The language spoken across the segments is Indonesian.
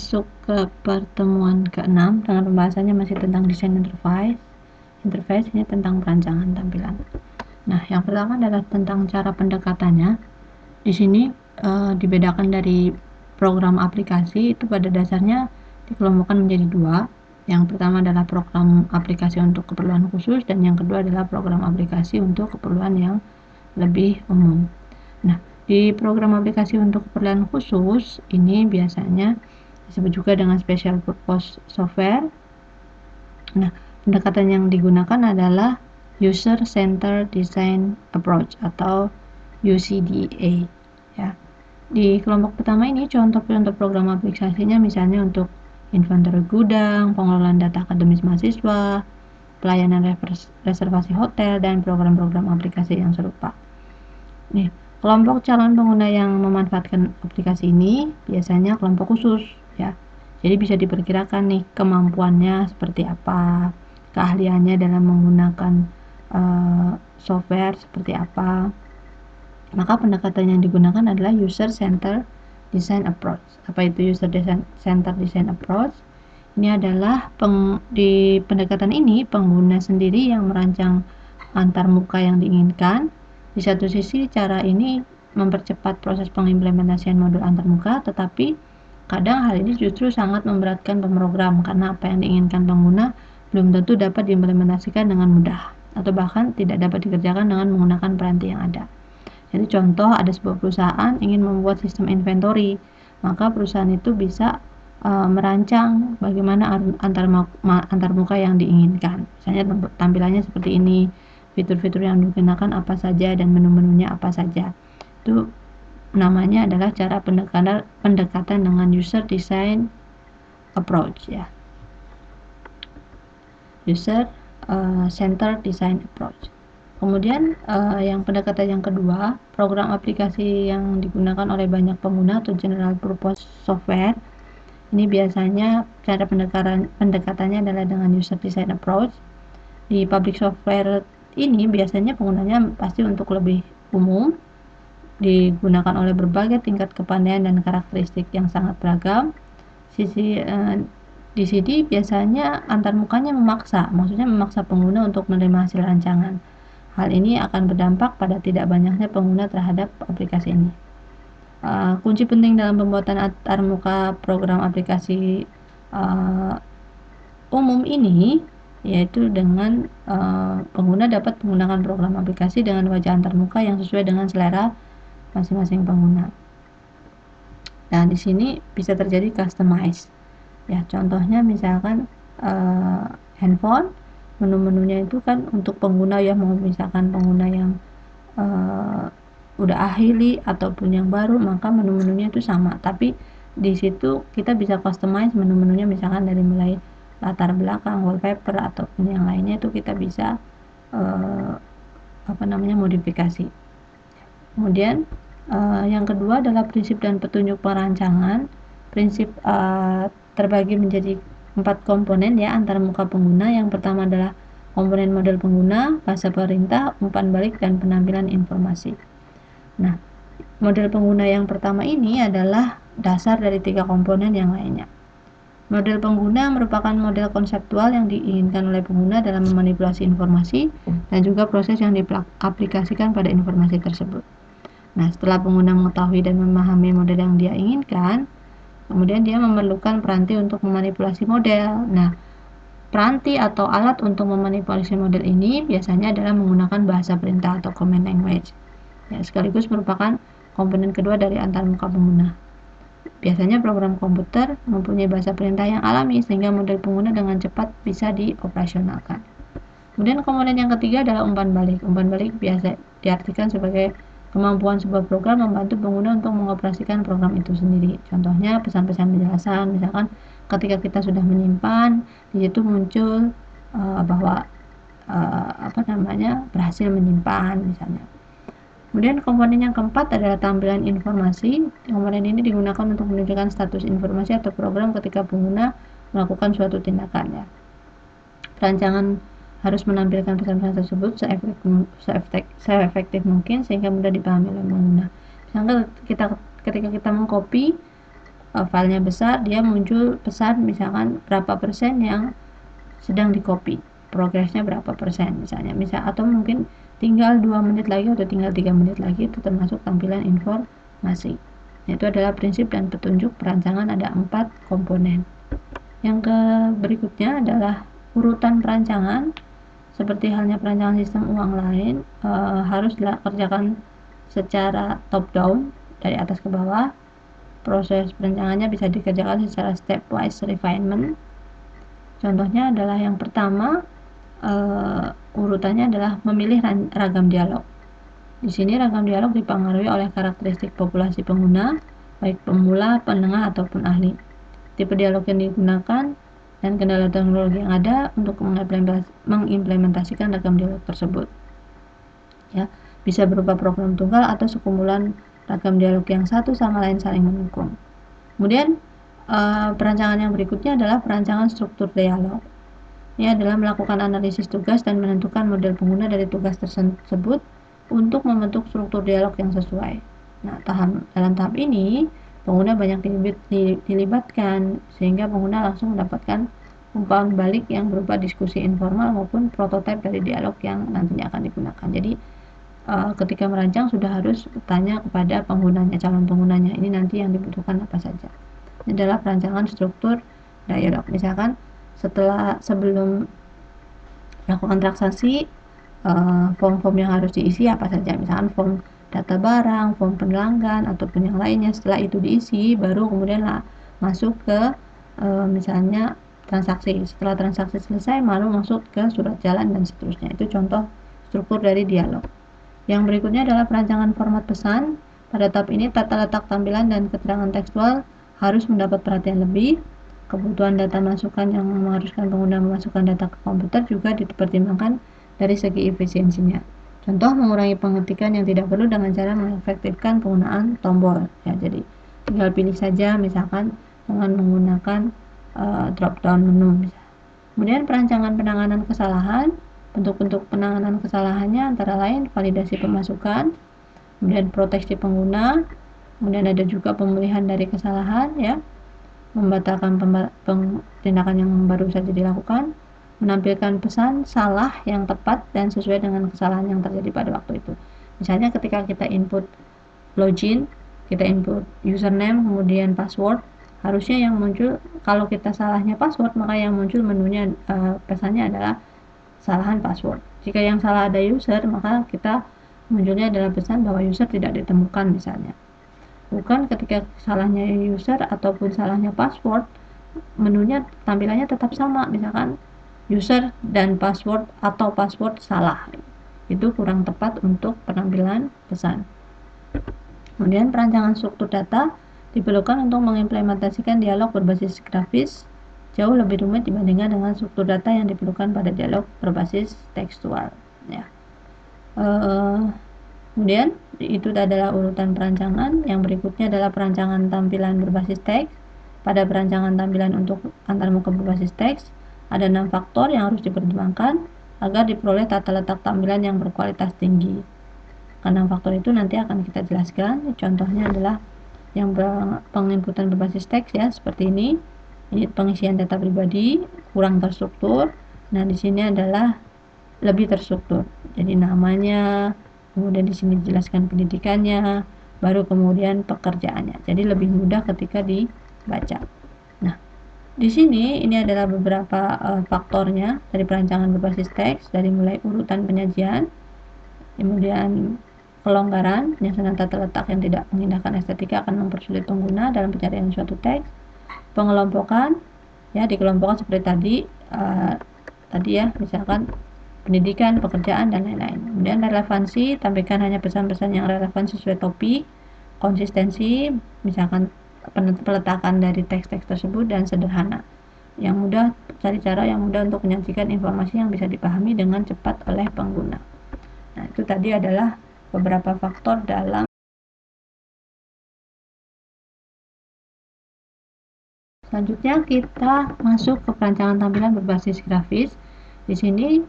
masuk ke pertemuan ke-6 dengan pembahasannya masih tentang desain interface. Interface ini tentang perancangan tampilan. Nah, yang pertama adalah tentang cara pendekatannya. Di sini dibedakan dari program aplikasi itu pada dasarnya dikelompokkan menjadi dua. Yang pertama adalah program aplikasi untuk keperluan khusus dan yang kedua adalah program aplikasi untuk keperluan yang lebih umum. Nah, di program aplikasi untuk keperluan khusus ini biasanya disebut juga dengan special purpose software. Nah, pendekatan yang digunakan adalah user centered design approach atau UCDA ya. Di kelompok pertama ini contoh-contoh program aplikasinya misalnya untuk inventory gudang, pengelolaan data akademis mahasiswa, pelayanan reservasi hotel dan program-program aplikasi yang serupa. Nih, kelompok calon pengguna yang memanfaatkan aplikasi ini biasanya kelompok khusus ya. Jadi bisa diperkirakan nih kemampuannya seperti apa, keahliannya dalam menggunakan software seperti apa. Maka pendekatan yang digunakan adalah user centered design approach. Apa itu user centered design approach? Ini adalah di pendekatan ini pengguna sendiri yang merancang antarmuka yang diinginkan. Di satu sisi cara ini mempercepat proses pengimplementasian modul antarmuka, tetapi kadang hal ini justru sangat memberatkan pemrogram karena apa yang diinginkan pengguna belum tentu dapat diimplementasikan dengan mudah atau bahkan tidak dapat dikerjakan dengan menggunakan peranti yang ada. Jadi contoh, ada sebuah perusahaan ingin membuat sistem inventory, maka perusahaan itu bisa merancang bagaimana antarmuka yang diinginkan. Misalnya tampilannya seperti ini, fitur-fitur yang digunakan apa saja dan menu-menunya apa saja. Itu namanya adalah cara pendekatan dengan user design approach ya. User centered design approach. Kemudian yang pendekatan yang kedua, program aplikasi yang digunakan oleh banyak pengguna atau general purpose software. Ini biasanya cara pendekatannya adalah dengan user design approach. Di public software ini biasanya penggunanya pasti untuk lebih umum, digunakan oleh berbagai tingkat kepandaian dan karakteristik yang sangat beragam. Di sini biasanya antarmukanya maksudnya memaksa pengguna untuk menerima hasil rancangan. Hal ini akan berdampak pada tidak banyaknya pengguna terhadap aplikasi ini. Kunci penting dalam pembuatan antarmuka program aplikasi umum ini yaitu dengan pengguna dapat menggunakan program aplikasi dengan wajah antarmuka yang sesuai dengan selera masing-masing pengguna. Nah, di sini bisa terjadi customize. Ya, contohnya misalkan handphone, menu-menunya itu kan untuk pengguna yang mau misalkan pengguna yang udah ahli ataupun yang baru, maka menu-menunya itu sama. Tapi di situ kita bisa customize menu-menunya misalkan dari mulai latar belakang, wallpaper ataupun yang lainnya itu kita bisa modifikasi. Kemudian yang kedua adalah prinsip dan petunjuk perancangan. Prinsip terbagi menjadi 4 komponen ya antarmuka pengguna. Yang pertama adalah komponen model pengguna, bahasa perintah, umpan balik, dan penampilan informasi. Nah, model pengguna yang pertama ini adalah dasar dari 3 komponen yang lainnya. Model pengguna merupakan model konseptual yang diinginkan oleh pengguna dalam memanipulasi informasi dan juga proses yang diaplikasikan pada informasi tersebut. Nah, setelah pengguna mengetahui dan memahami model yang dia inginkan, kemudian dia memerlukan peranti untuk memanipulasi model. Nah, peranti atau alat untuk memanipulasi model ini biasanya adalah menggunakan bahasa perintah atau command language. Ya, sekaligus merupakan komponen kedua dari antarmuka pengguna. Biasanya program komputer mempunyai bahasa perintah yang alami sehingga model pengguna dengan cepat bisa dioperasionalkan. Kemudian komponen yang ketiga adalah umpan balik. Umpan balik biasa diartikan sebagai kemampuan sebuah program membantu pengguna untuk mengoperasikan program itu sendiri. Contohnya pesan-pesan penjelasan, misalkan ketika kita sudah menyimpan, di situ muncul bahwa berhasil menyimpan misalnya. Kemudian komponen yang keempat adalah tampilan informasi. Komponen ini digunakan untuk menunjukkan status informasi atau program ketika pengguna melakukan suatu tindakan ya. Perancangan harus menampilkan pesan-pesan tersebut seefektif mungkin sehingga mudah dipahami oleh pengguna. Misalnya ketika kita mengcopy filenya besar, dia muncul pesan misalkan berapa persen yang sedang di copy, progresnya berapa persen misalnya, atau mungkin tinggal 2 menit lagi atau tinggal 3 menit lagi, itu termasuk tampilan informasi. Itu adalah prinsip dan petunjuk perancangan, ada 4 komponen. Yang berikutnya adalah urutan perancangan. Seperti halnya perancangan sistem uang lain, harus dikerjakan secara top down, dari atas ke bawah. Proses perancangannya bisa dikerjakan secara stepwise refinement. Contohnya adalah yang pertama, urutannya adalah memilih ragam dialog. Di sini ragam dialog dipengaruhi oleh karakteristik populasi pengguna, baik pemula, penengah, ataupun ahli. Tipe dialog yang digunakan dan kendala teknologi yang ada untuk mengimplementasikan ragam dialog tersebut. Ya, bisa berupa program tunggal atau sekumpulan ragam dialog yang satu sama lain saling mendukung. Kemudian perancangan yang berikutnya adalah perancangan struktur dialog. Ini adalah melakukan analisis tugas dan menentukan model pengguna dari tugas tersebut untuk membentuk struktur dialog yang sesuai. Nah, dalam tahap ini pengguna banyak dilibatkan, sehingga pengguna langsung mendapatkan umpan balik yang berupa diskusi informal maupun prototipe dari dialog yang nantinya akan digunakan. Jadi ketika merancang sudah harus tanya kepada penggunanya, calon penggunanya, ini nanti yang dibutuhkan apa saja. Ini adalah perancangan struktur dialog. Misalkan sebelum melakukan transaksi, form-form yang harus diisi apa saja, misalkan form data barang, form pelanggan, ataupun yang lainnya. Setelah itu diisi, baru kemudian masuk ke misalnya transaksi. Setelah transaksi selesai, baru masuk ke surat jalan dan seterusnya. Itu contoh struktur dari dialog. Yang berikutnya adalah perancangan format pesan. Pada tahap ini, tata letak tampilan dan keterangan tekstual harus mendapat perhatian lebih. Kebutuhan data masukan yang mengharuskan pengguna memasukkan data ke komputer juga dipertimbangkan dari segi efisiensinya. Contoh, mengurangi pengetikan yang tidak perlu dengan cara mengefektifkan penggunaan tombol. Ya, jadi tinggal pilih saja, misalkan dengan menggunakan drop down menu. Kemudian perancangan penanganan kesalahan. Bentuk-bentuk penanganan kesalahannya antara lain validasi pemasukan, kemudian proteksi pengguna, kemudian ada juga pemulihan dari kesalahan, ya, membatalkan tindakan yang baru saja dilakukan, menampilkan pesan salah yang tepat dan sesuai dengan kesalahan yang terjadi pada waktu itu. Misalnya ketika kita input login, kita input username kemudian password, harusnya yang muncul, kalau kita salahnya password, maka yang muncul menunya pesannya adalah kesalahan password. Jika yang salah ada user, maka kita munculnya adalah pesan bahwa user tidak ditemukan misalnya. Bukan ketika salahnya user ataupun salahnya password, menunya tampilannya tetap sama, misalkan user dan password atau password salah. Itu kurang tepat untuk penampilan pesan. Kemudian perancangan struktur data diperlukan untuk mengimplementasikan dialog berbasis grafis, jauh lebih rumit dibandingkan dengan struktur data yang diperlukan pada dialog berbasis tekstual. Ya. Kemudian itu adalah urutan perancangan. Yang berikutnya adalah perancangan tampilan berbasis teks. Pada perancangan tampilan untuk antarmuka berbasis teks, ada 6 faktor yang harus dipertimbangkan agar diperoleh tata letak tampilan yang berkualitas tinggi. Karena faktor itu nanti akan kita jelaskan. Contohnya adalah yang penginputan berbasis teks, ya, seperti ini. Ini pengisian data pribadi kurang terstruktur. Nah, di sini adalah lebih terstruktur. Jadi namanya, kemudian di sini dijelaskan pendidikannya, baru kemudian pekerjaannya. Jadi lebih mudah ketika dibaca. Nah, di sini ini adalah beberapa faktornya dari perancangan berbasis teks, dari mulai urutan penyajian, kemudian kelonggaran, penyusunan tata letak yang tidak mengindahkan estetika akan mempersulit pengguna dalam pencarian suatu teks. Pengelompokan, ya, dikelompokkan seperti tadi ya, misalkan pendidikan, pekerjaan, dan lain-lain. Kemudian relevansi, tampilkan hanya pesan-pesan yang relevan sesuai topik. Konsistensi, misalkan peletakan dari teks-teks tersebut, dan sederhana, yang mudah, cari cara yang mudah untuk menyajikan informasi yang bisa dipahami dengan cepat oleh pengguna. Nah, itu tadi adalah beberapa faktor dalam. Selanjutnya kita masuk ke perancangan tampilan berbasis grafis. Di sini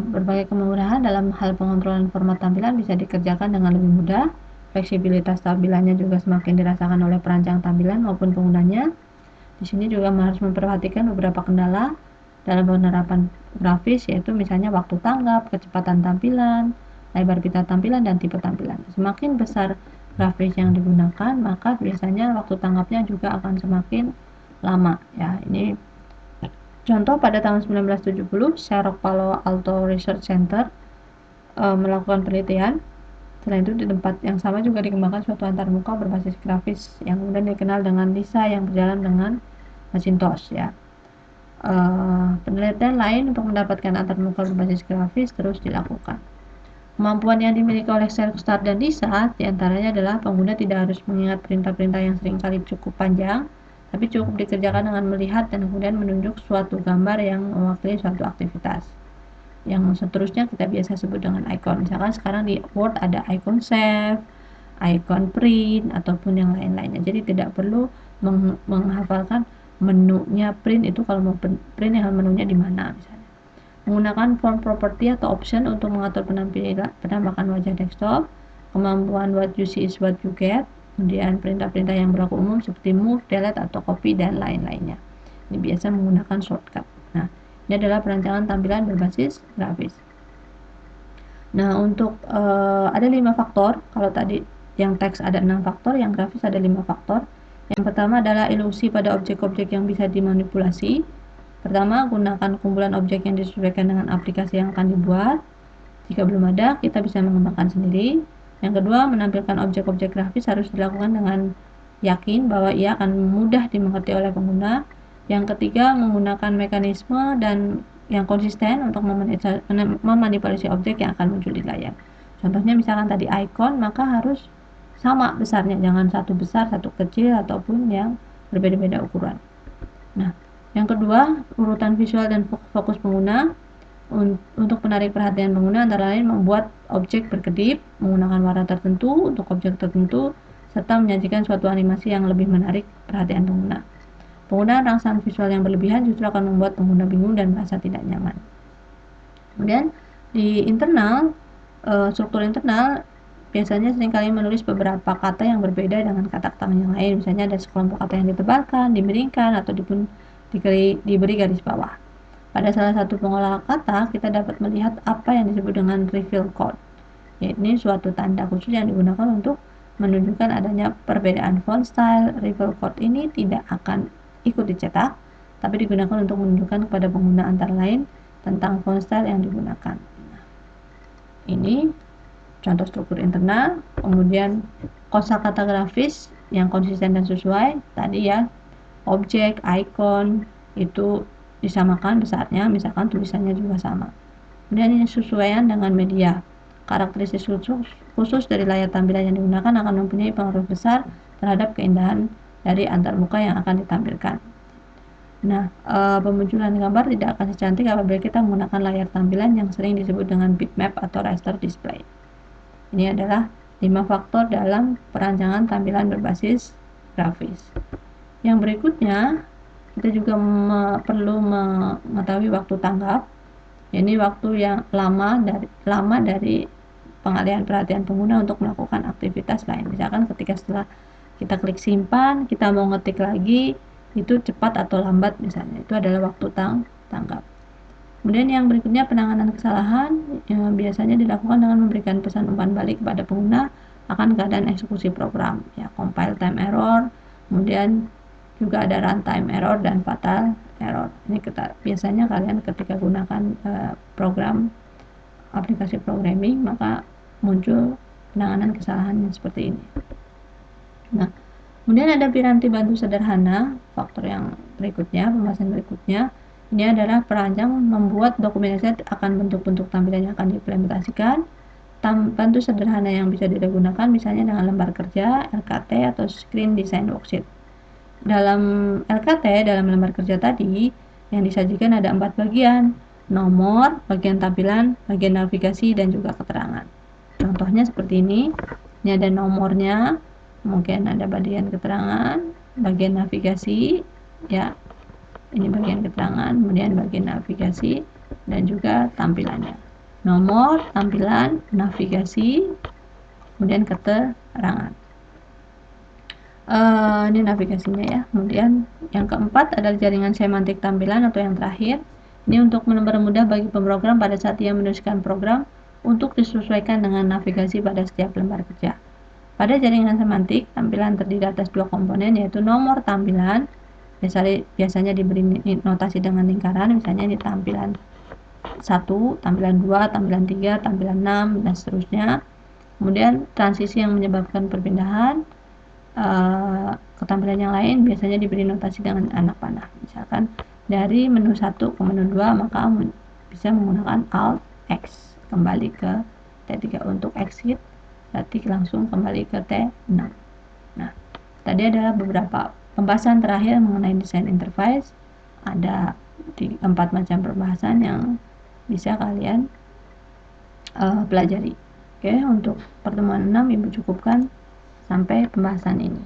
berbagai kemudahan dalam hal pengontrolan format tampilan bisa dikerjakan dengan lebih mudah. Fleksibilitas tampilannya juga semakin dirasakan oleh perancang tampilan maupun penggunanya. Di sini juga harus memperhatikan beberapa kendala dalam penerapan grafis, yaitu misalnya waktu tanggap, kecepatan tampilan, lebar pita tampilan, dan tipe tampilan. Semakin besar grafis yang digunakan, maka biasanya waktu tanggapnya juga akan semakin lama. Ya, ini contoh pada tahun 1970, Xerox Palo Alto Research Center melakukan penelitian. Selain itu, di tempat yang sama juga dikembangkan suatu antarmuka berbasis grafis yang kemudian dikenal dengan Lisa yang berjalan dengan Macintosh. Ya, penelitian lain untuk mendapatkan antarmuka berbasis grafis terus dilakukan. Kemampuan yang dimiliki oleh Xerox Start dan Lisa diantaranya adalah pengguna tidak harus mengingat perintah-perintah yang seringkali cukup panjang, tapi cukup dikerjakan dengan melihat dan kemudian menunjuk suatu gambar yang mewakili suatu aktivitas. Yang seterusnya kita biasa sebut dengan icon. Misalkan sekarang di Word ada icon save, icon print, ataupun yang lain-lainnya. Jadi tidak perlu menghafalkan menunya print itu, kalau mau print ya menunya di mana misalnya. Menggunakan form property atau option untuk mengatur penampakan wajah desktop. Kemampuan what you see is what you get. Kemudian perintah-perintah yang berlaku umum seperti move, delete, atau copy, dan lain-lainnya. Ini biasa menggunakan shortcut. Nah, ini adalah perancangan tampilan berbasis grafis. Nah, untuk ada 5 faktor. Kalau tadi yang teks ada 6 faktor, yang grafis ada 5 faktor. Yang pertama adalah ilusi pada objek-objek yang bisa dimanipulasi. Pertama, gunakan kumpulan objek yang disesuaikan dengan aplikasi yang akan dibuat. Jika belum ada, kita bisa mengembangkan sendiri. Yang kedua, menampilkan objek-objek grafis harus dilakukan dengan yakin bahwa ia akan mudah dimengerti oleh pengguna. Yang ketiga, menggunakan mekanisme dan yang konsisten untuk memanipulasi objek yang akan muncul di layar. Contohnya misalkan tadi icon, maka harus sama besarnya, jangan satu besar, satu kecil, ataupun yang berbeda-beda ukuran. Nah, yang kedua, urutan visual dan fokus pengguna. Untuk menarik perhatian pengguna antara lain membuat objek berkedip, menggunakan warna tertentu untuk objek tertentu, serta menyajikan suatu animasi yang lebih menarik perhatian pengguna. Penggunaan rangsangan visual yang berlebihan justru akan membuat pengguna bingung dan merasa tidak nyaman. Kemudian di internal, struktur internal biasanya seringkali menulis beberapa kata yang berbeda dengan kata yang lain. Misalnya ada sekelompok kata yang ditebalkan, dimiringkan, atau diberi garis bawah. Pada salah satu pengolah kata, kita dapat melihat apa yang disebut dengan reveal code, yaitu suatu tanda khusus yang digunakan untuk menunjukkan adanya perbedaan font style. Reveal code ini tidak akan ikut dicetak, tapi digunakan untuk menunjukkan kepada pengguna antara lain tentang font style yang digunakan. Nah, ini contoh struktur internal. Kemudian kosakata grafis yang konsisten dan sesuai. Tadi ya, objek, icon itu disamakan besarnya, misalkan tulisannya juga sama. Kemudian ini sesuaian dengan media. Karakteristik khusus dari layar tampilan yang digunakan akan mempunyai pengaruh besar terhadap keindahan dari antarmuka yang akan ditampilkan. Nah, pemunculan gambar tidak akan secantik apabila kita menggunakan layar tampilan yang sering disebut dengan bitmap atau raster display. Ini adalah 5 faktor dalam perancangan tampilan berbasis grafis. Yang berikutnya, kita juga perlu mengetahui waktu tanggap. Ini waktu yang lama dari pengalihan perhatian pengguna untuk melakukan aktivitas lain. Misalkan ketika setelah kita klik simpan, kita mau ngetik lagi, itu cepat atau lambat misalnya. Itu adalah waktu tanggap. Kemudian yang berikutnya, penanganan kesalahan yang biasanya dilakukan dengan memberikan pesan umpan balik kepada pengguna akan keadaan eksekusi program, ya, compile time error, kemudian juga ada runtime error dan fatal error. Ini biasanya kalian ketika gunakan program aplikasi programming, maka muncul penanganan kesalahan yang seperti ini. Nah, kemudian ada piranti bantu sederhana, faktor yang berikutnya, pembahasan berikutnya. Ini adalah perancang membuat dokumentasi akan bentuk-bentuk tampilan yang akan diimplementasikan. Bantu sederhana yang bisa digunakan misalnya dengan lembar kerja, LKT, atau screen design worksheet. Dalam LKT, dalam lembar kerja tadi, yang disajikan ada 4 bagian: nomor, bagian tampilan, bagian navigasi, dan juga keterangan. Contohnya seperti ini. Ini ada nomornya, mungkin ada bagian keterangan, bagian navigasi, ya, ini bagian keterangan, kemudian bagian navigasi, dan juga tampilannya. Nomor, tampilan, navigasi, kemudian keterangan. Ini navigasinya ya. Kemudian yang keempat adalah jaringan semantik tampilan atau yang terakhir. Ini untuk mempermudah bagi pemrogram pada saat ia menuliskan program untuk disesuaikan dengan navigasi pada setiap lembar kerja. Pada jaringan semantik, tampilan terdiri atas dua komponen, yaitu nomor tampilan, biasanya diberi notasi dengan lingkaran, misalnya ini tampilan 1, tampilan 2, tampilan 3, tampilan 6, dan seterusnya. Kemudian transisi yang menyebabkan perpindahan ke tampilan yang lain biasanya diberi notasi dengan anak panah. Misalkan dari menu 1 ke menu 2, maka bisa menggunakan Alt X kembali ke T3. Untuk exit berarti langsung kembali ke T6. Nah, tadi adalah beberapa pembahasan terakhir mengenai desain interface. Ada 4 macam pembahasan yang bisa kalian pelajari. Oke, untuk pertemuan 6 Ibu cukupkan sampai pembahasan ini.